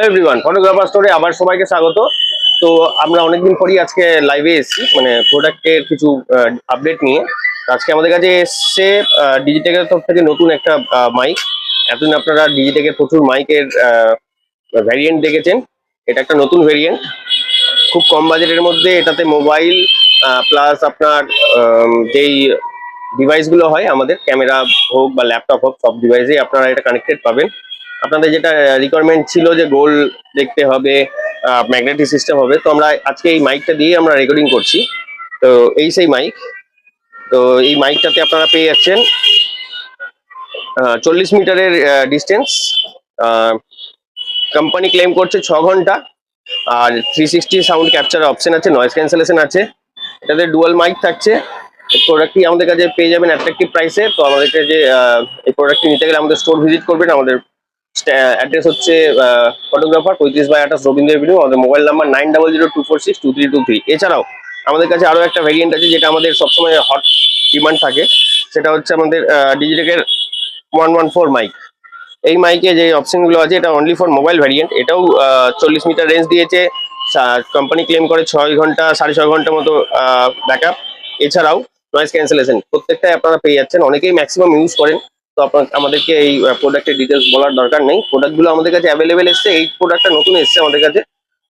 Hello everyone, photographer স্টোরে আবার সবাইকে স্বাগত। তো আমরা অনেকদিন পরই আজকে লাইভে এসেছি, মানে প্রোডাক্টের কিছু আপডেট নিয়ে। আজকে আমাদের কাছে এসছে ডিজিটেকের তরফ থেকে নতুন একটা মাইক। এতদিন আপনারা ডিজিটেকের প্রচুর মাইকের ভ্যারিয়েন্ট দেখেছেন। এটা একটা নতুন ভ্যারিয়েন্ট, খুব কম বাজেটের মধ্যে। এটাতে মোবাইল প্লাস আপনার যেই ডিভাইসগুলো হয়, আমাদের ক্যামেরা হোক বা ল্যাপটপ হোক, সব ডিভাইসেই আপনারা এটা কানেক্টেড পাবেন। আপনাদের যেটা রিকোয়ারমেন্ট ছিল যে গোল দেখতে হবে, ম্যাগনেটিক সিস্টেম হবে, তো আমরা আজকে এই মাইকটা দিয়ে আমরা রেকর্ডিং করছি। তো এই সেই মাইক। তো এই মাইকটাতে আপনারা পেয়ে যাচ্ছেন 40 মিটারের ডিস্টেন্স। কোম্পানি ক্লেম করছে 6 ঘন্টা। আর 360 সাউন্ড ক্যাপচার অপশন আছে, নয়েজ ক্যান্সেলেশন আছে। এটাতে ডুয়াল মাইক থাকছে। এই প্রোডাক্টটি আমাদের কাছে পেয়ে যাবেন অ্যাট্রাকটিভ প্রাইসে। তো আমাদেরকে যে এই প্রোডাক্টটি নিতে গেলে আমাদের স্টোর ভিজিট করবেন। আমাদের অ্যাড্রেস হচ্ছে ফটোগ্রাফার 35/28 রবীন্দ্র এভিনিউ। আমাদের মোবাইল নাম্বার 9002462323। এছাড়াও আমাদের কাছে আরও একটা ভেরিয়েন্ট আছে, যেটা আমাদের সবসময় হট ডিমান্ড থাকে। সেটা হচ্ছে আমাদের ডিজিটেকের 114 মাইক। এই মাইকে যে অপশনগুলো আছে, এটা অনলি ফর মোবাইল ভ্যারিয়েন্ট। এটাও 40 মিটার রেঞ্জ দিয়েছে। কোম্পানি ক্লেম করে 6 ঘন্টা 6.5 ঘন্টা মতো ব্যাকআপ। এছাড়াও নয়েজ ক্যান্সেলেশন প্রত্যেকটাই আপনারা পেয়ে যাচ্ছেন। অনেকেই ম্যাক্সিমাম ইউজ করেন, তো আমাদেরকে এই প্রোডাক্টের ডিটেলস বলার দরকার নেই। প্রোডাক্টগুলো আমাদের কাছে অ্যাভেলেবেল এসছে। এই প্রোডাক্টটা নতুন এসছে আমাদের কাছে।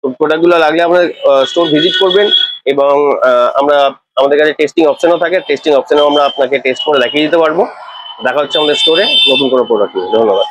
তো প্রোডাক্টগুলো লাগলে আমাদের স্টোর ভিজিট করবেন। এবং আমাদের কাছে টেস্টিং অপশনও থাকে। টেস্টিং অপশনেও আমরা আপনাকে টেস্ট করে দেখিয়ে দিতে পারবো। দেখা হচ্ছে আমাদের স্টোরে নতুন কোনো প্রোডাক্ট নিয়ে। ধন্যবাদ।